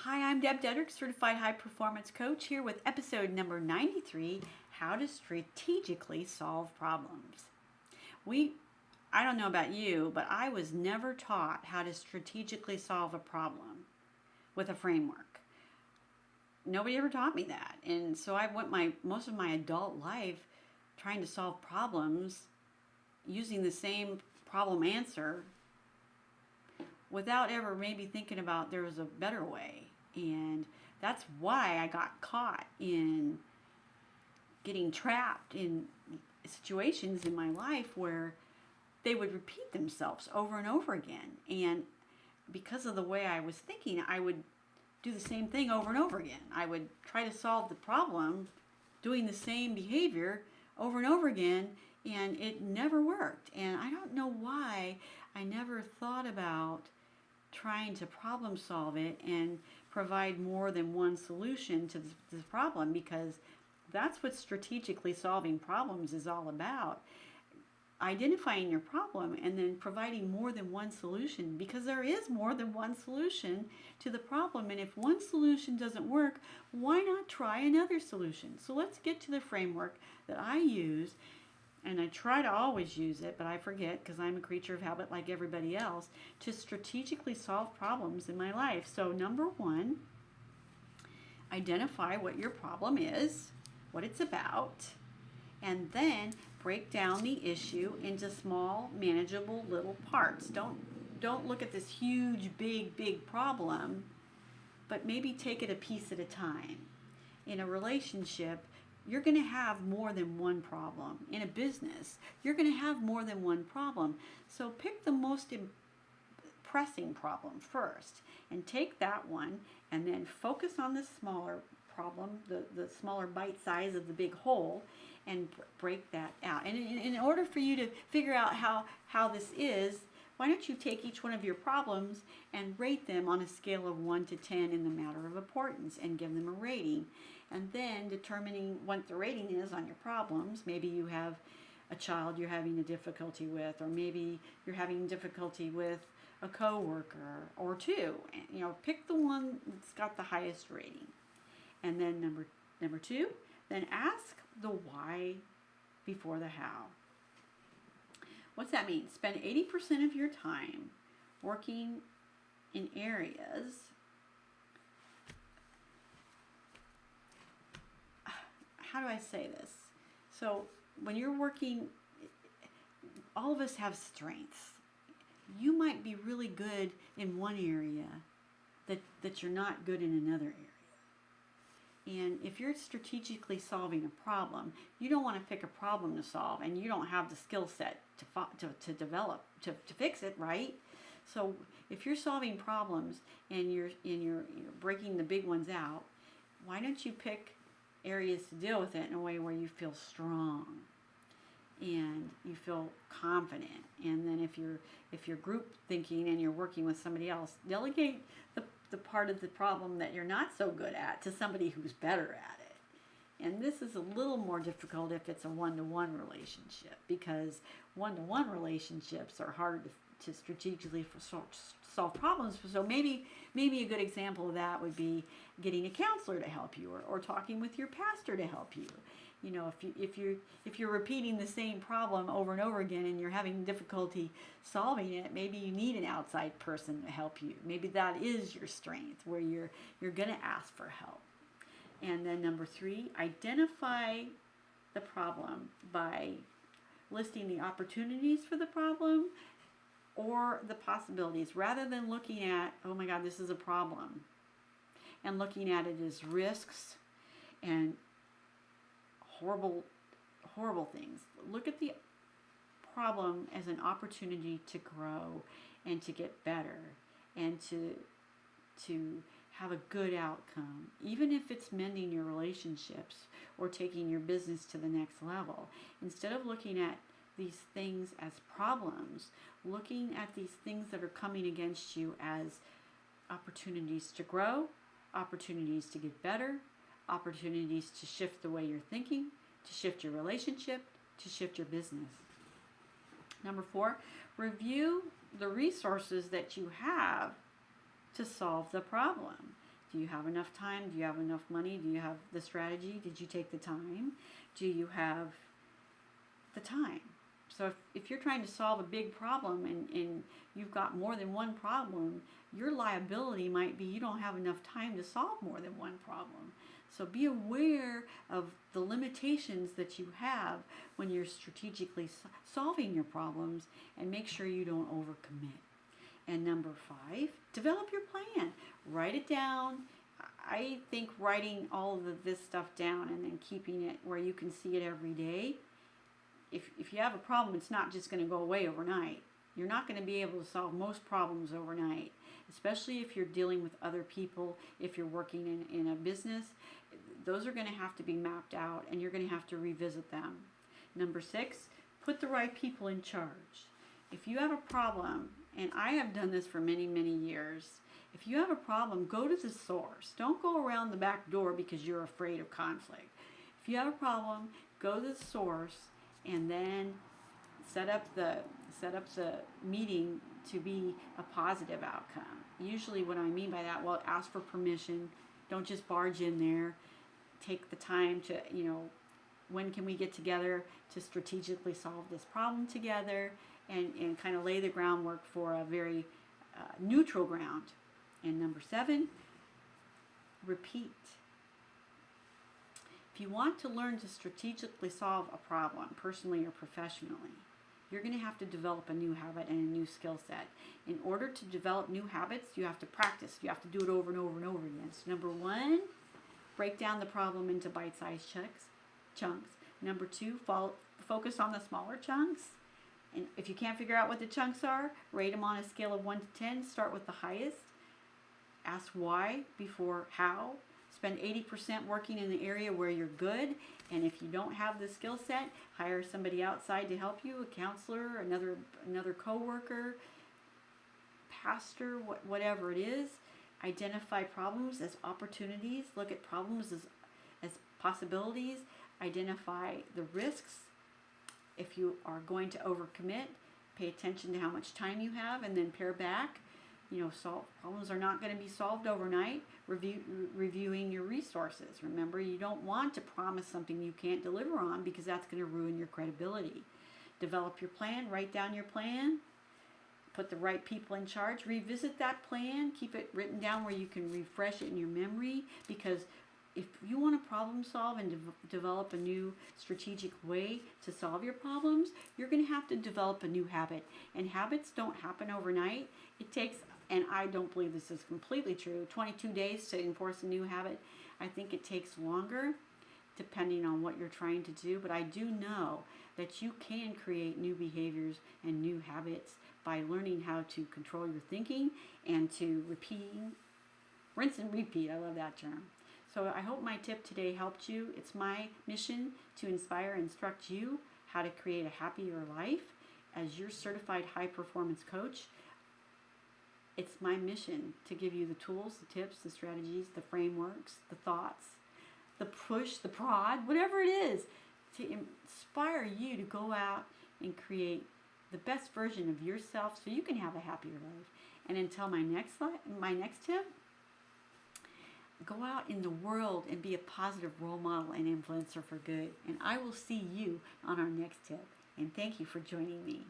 Hi, I'm DebDedrick, Certified High Performance Coach, here with episode number 93, How to Strategically Solve Problems. I don't know about you, but I was never taught how to strategically solve a problem with a framework. Nobody ever taught me that. And so I went most of my adult life trying to solve problems using the same problem answer without ever maybe thinking about there was a better way. And that's why I got caught in getting trapped in situations in my life where they would repeat themselves over and over again. And because of the way I was thinking, I would do the same thing over and over again. I would try to solve the problem doing the same behavior over and over again, and it never worked. And I don't know why I never thought about trying to problem solve it and provide more than one solution to the problem, because that's what strategically solving problems is all about. Identifying your problem and then providing more than one solution, because there is more than one solution to the problem. And if one solution doesn't work, why not try another solution? So let's get to the framework that I use. And I try to always use it, but I forget because I'm a creature of habit like everybody else, to strategically solve problems in my life. So number one, identify what your problem is, what it's about, and then break down the issue into small, manageable little parts. Don't look at this huge, big problem, but maybe take it a piece at a time. In a relationship, you're going to have more than one problem. In a business, you're going to have more than one problem. So pick the most pressing problem first and take that one, and then focus on the smaller problem, the smaller bite size of the big whole, and break that out. And in order for you to figure out how this is, why don't you take each one of your problems and rate them on a scale of 1 to 10 in the matter of importance and give them a rating. And then determining what the rating is on your problems. Maybe you have a child you're having a difficulty with, or maybe you're having difficulty with a coworker or two. Pick the one that's got the highest rating. And then number two, then ask the why before the how. What's that mean? Spend 80% of your time working in areas. How do I say this? So when you're working, all of us have strengths. You might be really good in one area that you're not good in another area. And if you're strategically solving a problem, you don't want to pick a problem to solve and you don't have the skill set to develop to fix it, right? So if you're solving problems and you're breaking the big ones out, why don't you pick areas to deal with it in a way where you feel strong and you feel confident? And then if you're group thinking and you're working with somebody else, delegate the part of the problem that you're not so good at to somebody who's better at it. And this is a little more difficult if it's a one-to-one relationship, because one-to-one relationships are harder to strategically solve problems. So maybe a good example of that would be getting a counselor to help you, or talking with your pastor to help you. If you're repeating the same problem over and over again and you're having difficulty solving it, maybe you need an outside person to help you. Maybe that is your strength, where you're going to ask for help. And then number three, identify the problem by listing the opportunities for the problem or the possibilities, rather than looking at, oh my God, this is a problem, and looking at it as risks and horrible things. Look at the problem as an opportunity to grow and to get better and to have a good outcome, even if it's mending your relationships or taking your business to the next level. Instead of looking at these things as problems, looking at these things that are coming against you as opportunities to grow, opportunities to get better, opportunities to shift the way you're thinking, to shift your relationship, to shift your business. Number four, review the resources that you have to solve the problem. Do you have enough time? Do you have enough money? Do you have the strategy? Did you take the time? Do you have the time? So if you're trying to solve a big problem and you've got more than one problem, your liability might be you don't have enough time to solve more than one problem. So be aware of the limitations that you have when you're strategically solving your problems, and make sure you don't overcommit. And number 5, develop your plan. Write it down. I think writing all of this stuff down and then keeping it where you can see it every day, if you have a problem, it's not just going to go away overnight. You're not going to be able to solve most problems overnight, especially if you're dealing with other people, if you're working in a business. Those are going to have to be mapped out, and you're going to have to revisit them. Number 6, put the right people in charge. If you have a problem, and I have done this for many, many years, if you have a problem, go to the source. Don't go around the back door because you're afraid of conflict. If you have a problem, go to the source, and then set up the meeting to be a positive outcome. Usually what I mean by that, well, ask for permission. Don't just barge in there. Take the time to, when can we get together to strategically solve this problem together, and kind of lay the groundwork for a very neutral ground. And number 7, repeat. If you want to learn to strategically solve a problem, personally or professionally, you're going to have to develop a new habit and a new skill set. In order to develop new habits, you have to practice. You have to do it over and over and over again. So number 1, break down the problem into bite-sized chunks. Number 2, focus on the smaller chunks. And if you can't figure out what the chunks are, rate them on a scale of 1 to 10. Start with the highest. Ask why before how. Spend 80% working in the area where you're good. And if you don't have the skill set, hire somebody outside to help you, a counselor, another coworker, pastor, whatever it is. Identify problems as opportunities. Look at problems as possibilities. Identify the risks. If you are going to overcommit, pay attention to how much time you have, and then pare back. Problems are not going to be solved overnight. Reviewing your resources. Remember, you don't want to promise something you can't deliver on, because that's going to ruin your credibility. Develop your plan. Write down your plan. Put the right people in charge. Revisit that plan. Keep it written down where you can refresh it in your memory, because if you want to problem solve and develop a new strategic way to solve your problems, you're going to have to develop a new habit. And habits don't happen overnight. It takes, and I don't believe this is completely true, 22 days to enforce a new habit. I think it takes longer depending on what you're trying to do. But I do know that you can create new behaviors and new habits by learning how to control your thinking and to rinse and repeat. I love that term. So I hope my tip today helped you. It's my mission to inspire and instruct you how to create a happier life. As your certified high performance coach, it's my mission to give you the tools, the tips, the strategies, the frameworks, the thoughts, the push, the prod, whatever it is, to inspire you to go out and create the best version of yourself so you can have a happier life. And until my next tip, go out in the world and be a positive role model and influencer for good. And I will see you on our next tip. And thank you for joining me.